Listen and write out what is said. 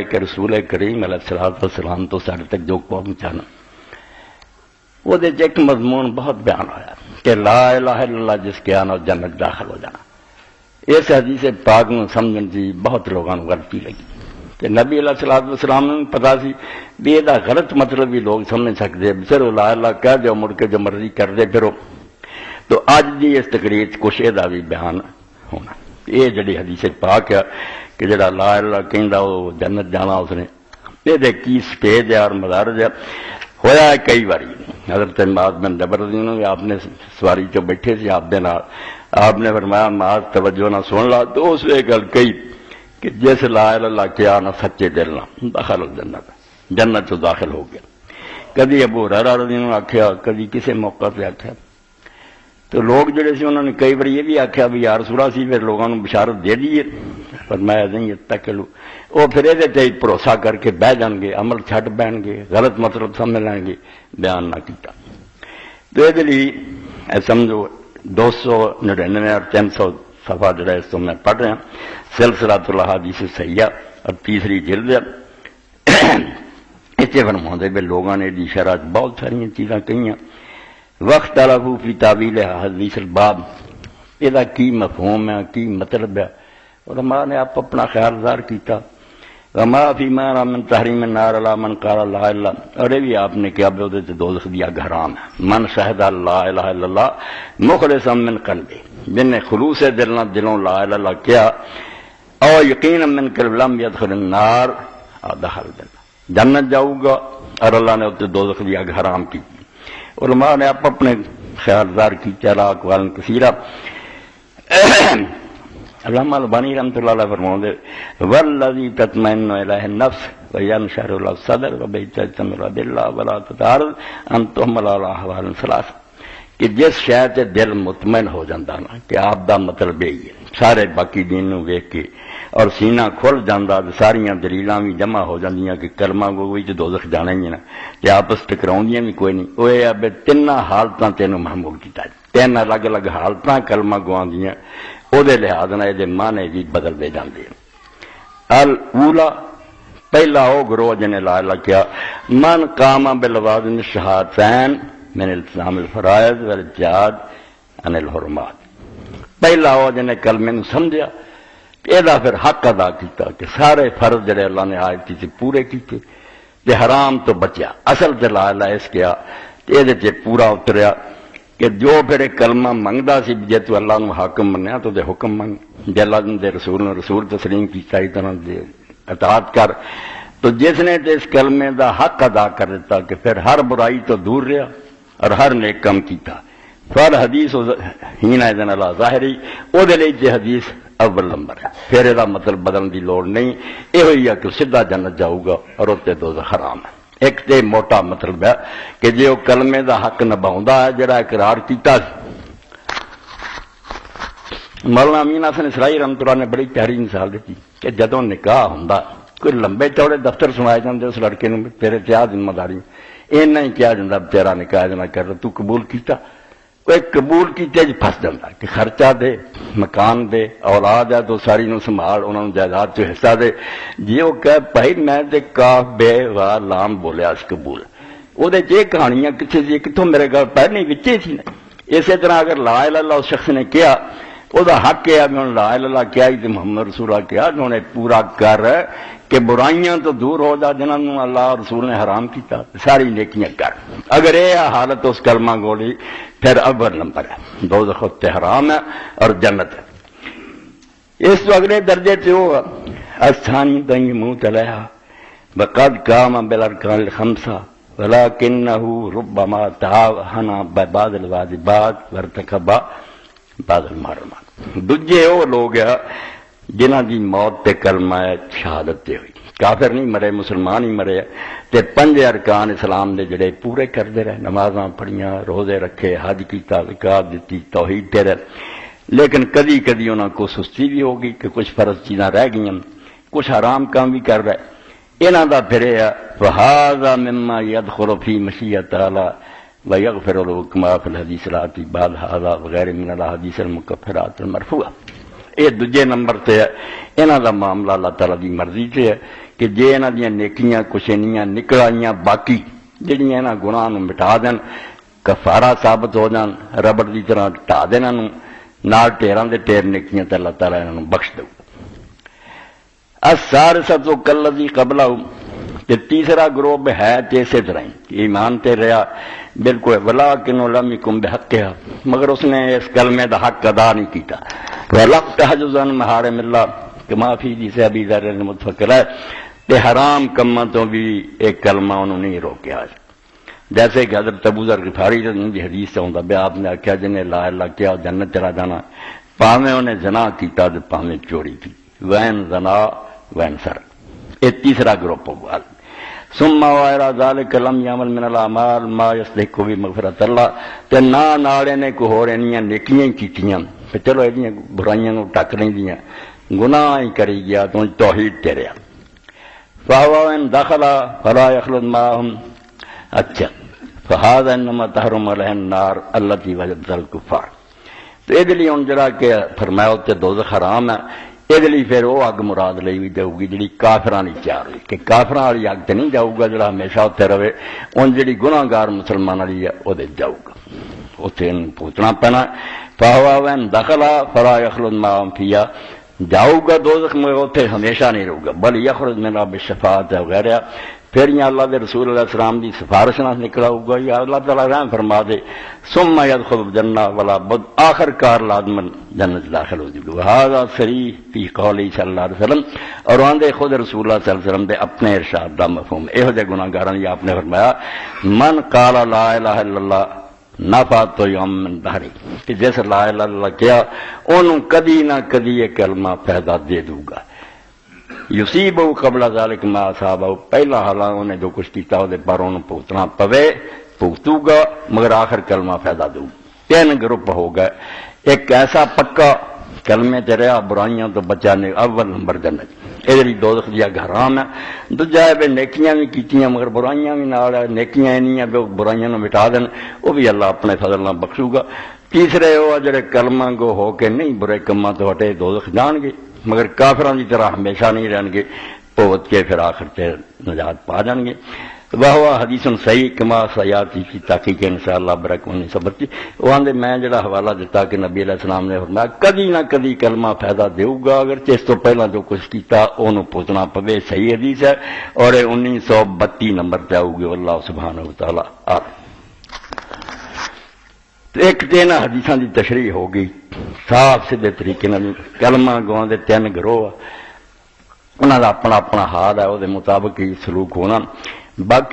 کہ رسول کریم علیہ السلام تو سارے تک جو پہنچانا وہ ایک مضمون بہت بیان ہوا کہ لا الہ الا اللہ جس کے آنا جنت داخل ہو جانا. اس حدیث پاک نو سمجھن دی بہت لوگوں غلطی لگی کہ نبی علیہ السلام نے پتا سی بھی یہ غلط مطلب بھی لوگ سمجھ سکتے صرف لا الہ کہہ دو مڑ کے جو مرضی کر دے پھرو. تو اج دی اس تقریر کچھ یہ بھی بیان ہونا. یہ جڑی حدیث پاک ہے کہ جڑا لا الہ کہندا وہ جنت جانا اس نے یہ کی سپید ہے اور مدارج ہے. ہویا ہے کئی باری حضرت معاذ بن جبل رضی اللہ عنہ آپ نے سواری چ بیٹھے سی آپ دے نال آپ نے فرمایا معاذ توجہ نہ سن لا تو اس نے گل کہی کہ جس لا الہ الا کیا نہ سچے دل نہ داخل ہو جنت تو داخل ہو گیا. کدی ابو ہریرہ رضی اللہ عنہ آکھیا کدی کسی موقع پہ آکھیا تو لوگ جڑے سی انہوں نے کئی بار یہ بھی آخیا بھی یا رسول اللہ سی پھر لوگوں نے بشارت دے دیے فرمایا نہیں اتقوا وہ پھر یہ بھروسہ کر کے بہ جان گے عمل چھڈ بہن گے غلط مطلب سمجھ لیں گے بیان نہ کیتا. تو یہ لیے سمجھو 299 اور 300 صفحہ جڑا اس تو میں پڑھ رہا سلسلۃ الاحادیث الصحیحہ اور تیسری جلد اتنے فرماؤں بھی لوگوں نے دی شرح بہت ساری چیزاں کہیں وقت الفو فی تعویل حدیث الباب یہ کی مفہوم ہے کی مطلب ہے علماء نے آپ اپنا خیال ظاہر کیتا. وما فی ما من تحریم النار علی من قال لا الہ اور یہ بھی آپ نے کیا بے دوزخ دی آگ حرام ہے. من شہد لا الہ الا اللہ مخلصا من قلبہ جن نے خلوص دل نہ دلوں لا الہ الا کیا او یقینا من قلب لم يدخل النار دخل جنت جاؤ گا اور اللہ نے اسے دوزخ دی آگ حرام کی. علماء نے آپ اپنے خیال ظاہر کی چلا اقوال کثیرہ. علامہ البانی رحمۃ اللہ علیہ فرماتے والذی تطمئن الیہ النفس وینشرح له الصدر وبیتمر باللہ ولا تتعرض ان تحمل علی احوال ثلاث کہ جس شے تے دل مطمئن ہو جاتا نا کہ آپ دا مطلب یہی ہے سارے باقی دین نو ویکھ کے اور سینہ کھل جاتا ساریاں دلیلاں بھی جمع ہو جاندیاں کہ کلمہ گوئی تے دوزخ جانا ہی نا کہ آپس ٹکراؤندیاں بھی کوئی نہیں. وہ یہ ہے تین حالتاں تینوں محمول کیتا تین الگ الگ حالتاں کلمہ گواندیاں وہ لحاظ نہ یہ معنی بھی بدلتے جاندے. الاولا پہلا وہ گروہ جنہیں لا الہ کیا من قام باللوازم الشہادتین من التزام الفرائض والابتعاد عن الحرمات. پہلا وہ جنہیں کلمے نو سمجھیا یہ پھر حق ادا کیتا کہ سارے فرض جڑے اللہ نے آیت سے پورے کیتے تے حرام تو بچیا. اصل تے لا الہ اس کیا یہ پورا اتریا کہ جو پھر ایک کلمہ منگدا سی جے تو اللہ نو حاکم منیا تو دے حکم منگ جے اللہ دے رسول نے رسول تسلیم کیتا ہی طرح دے اطاعت کر. تو جس نے تے اس کلمے دا حق ادا کر دیتا کہ پھر ہر برائی تو دور رہا اور ہر نیک کام کیتا فال حدیث ہینا اذن اللہ ظاہری او دے لئی تے حدیث اول نمبر ہے. پھر یہ مطلب بدلنے کی لوڑ نہیں. یہ ہوئی ہے کہ سیدھا جنت جاؤ گا اور اتنے دوزخ حرام ہے. ایک تے موٹا مطلب ہے کہ جے وہ کلمے دا حق نبھاؤندا ہے جڑا اقرار کیتا. مولانا امین حسن اسرائی رحمۃ اللہ نے بڑی پیاری مثال دیتی کہ جدوں نکاح ہوندا کوئی لمبے چوڑے دفتر سنائے جاندے اس لڑکے نے تیرے تے آ ذمہ داری اینا ہی کیا جاندا تیرا نکاح نہ کر تو قبول کیتا. کوئی قبول کیتے جی پھس جاتا کہ خرچہ دے مکان دے اولاد ہے تو ساری نو سنبھال انہوں نے جائیداد چ حصہ دے. جی وہ کہ بھائی میں تے کاف بے وا لام بولیا اس قبول وہ یہ کہانیاں کتنے سی کتوں میرے گھر پہلے بچے سی نا. اسی طرح اگر لا الہ الا اللہ اس شخص نے کیا وہ حق ہے بھی لا الہ الا اللہ کیا ہی محمد رسول اللہ کیا انہوں نے پورا کر کہ برائیاں تو دور ہو جا جنہوں نے اللہ اور رسول نے حرام کیتا ساری نیکیاں کر. اگر یہ حالت اس کلمہ گولی پھر اول نمبر ہے دوزخ تے حرام ہے اور جنت ہے. اس تو اگلے درجے سے وہ استھانی دنگ منہ تلیہ وقد قام بالارکان الخمسہ ولکنہ ربما تعاہنا بعض الواجبات وارتکب بعض المحرمات. دوجے وہ لوگ ہیں جنہ دی موت تے کلمہ شہادت تے ہوئی کافر نہیں مرے مسلمان ہی مرے تے 5 ارکان اسلام دے جڑے پورے کردے رہے نمازاں پڑھیاں روزے رکھے حج کیتا زکات دیتی توحید تے رہے. لیکن کدی کدی انہاں کو سستی بھی ہوگی کہ کچھ فرض چیزاں رہ گئیں کچھ حرام کام بھی کر رہے. انہاں دا پھر وہذا مما يدخل في مشیۃ تعالی ويغفر له كما في الحديث الآتي بعد هذا وغير من الاحاديث المكفرات المرفوعة. یہ دوجے نمبر تے ہے انہاں دا معاملہ اللہ تعالیٰ دی مرضی تے ہے کہ جے انہاں دیاں نیکیاں کچھ انیاں نکل آئیاں باقی جڑیاں انہاں گناہ نوں مٹا دین کفارہ ثابت ہو جان ربڑ دی طرح ٹھا دین انہاں نال ٹیراں دے ٹیر نیکیاں تے اللہ تعالیٰ انہاں نوں بخش دو۔ الثالثۃ کالذی قبلہ کہ تیسرا گروہ بھی ہے اسی طرح ایمان تے رہا بالکل ولکن لم یکن بحقھا مگر اس نے اس کلمے دا حق ادا نہیں کیتا ولم تحجز عن محارم اللہ کما فی حدیث ابی ذر المتفکر ہے تے حرام کماں تو بھی ایک کلمہ انہوں نے روکیا جیسے کہ حضرت ابو ذر غفاری دی حدیث سے ہوندا بے آپ نے آکھیا جن لا الہ کیا جنت چلا جانا پاویں انہیں زنا کیتا تے پاویں چوری کی وین زنا وین سر یہ تیسرا گروپ ہوگا ثم وغیرہ ذالک لم یعمل من الاعمال ما یستحق بھی مغفرت اللہ تے نالے نے کو ہور انیاں نیکیاں کیتیاں تے چلو ایڈیاں برائیاں نو ٹک لیندیاں گناہ ہی کری گیا تو توحید تے رہیا فہو ان دخل فلا یخلد معهم اچھا فہذا انما تحرم علیہ النار التی وجد الکفار تو یہ لیے ہوں جڑا کہ فرمایا اتنے دوزخ حرام ہے یہ لیے پھر وہ اگ مراد لئی بھی جاؤ گی جی کافراں نہیں تیار ہوئی کہ کافراں والی اگ تو نہیں جاؤ گا جڑا ہمیشہ اتنے رہے ان جی گناہ گار مسلمان والی ہے وہ جاؤ گا اتنے پوچھنا پینا فہوا وین دخلا فلا یخلد معهم فیہا جاؤ گا دوزخ میں اتنے ہمیشہ نہیں رہو گا بل یخرج منہا بالشفاعت وغیرہ پھر یہ اللہ دے رسول علیہ السلام دی سفارش نہ نکلا ہوگا یا اللہ تعالیٰ رحم فرما دے ثم يدخل الجنہ ولا بد آخر کار لازمن جنت داخل ہو جائے هذا صریح فی قولی صلی اللہ علیہ وسلم اور آندے خود رسول اللہ صلی اللہ علیہ وسلم دے اپنے ارشاد دا مفہوم یہو جے گناہگاراں یہ آپ نے فرمایا من قال لا الہ الا اللہ نفعت یوم من دہری کہ جیسے لا الہ الا اللہ کیا انہوں کدی نہ کدی یہ کلمہ فائدہ دے دوں گا یصیبہ قبل ذالک ما اصابہ پہلا حالاں انہیں جو کچھ کیتا ہو دے پر انہوں پوتنا پوے پوتو گا مگر آخر کلمہ فائدہ دوں تین گروپ ہو گئے ایک ایسا پکا کلمے تے رہا برائیاں تو بچانے اول نمبر جنت ادھر دوزخ دیا حرام ہے دوجا ہے نیکیاں بھی کیتیاں مگر برائیاں بھی نال نیکیاں اینیاں بھی برائیاں نو مٹا دین وہ بھی اللہ اپنے فضل نال بخشو گا تیسرے وہ جڑے کلمہ گو ہو کے نہیں برے کماں تو ہٹے دوزخ جان گے مگر کافران کی طرح ہمیشہ نہیں رہن گے پوت کے پھر آخر سے نجات پا جان گے وہ حدیث صحیح کما سیاتی کی تحقیق انشاءاللہ برک 1932 وہ آندے میں جڑا حوالہ دیتا کہ نبی علیہ السلام نے فرمایا کدی نہ کدی کلمہ فائدہ دے گا اگر اس تو پہلا جو کچھ کیتا انہوں پوچھنا پوے صحیح حدیث ہے اور 1932 نمبر پہ آؤ گے واللہ سبحانہ وتعالی عالم۔ ایک دن حدیثاں دی تشریح ہو گئی صاف سیدھے طریقے نال کلمہ گواں دے تین گروہ انہاں دا اپنا اپنا حال ہے وہ مطابق ہی سلوک ہونا باقی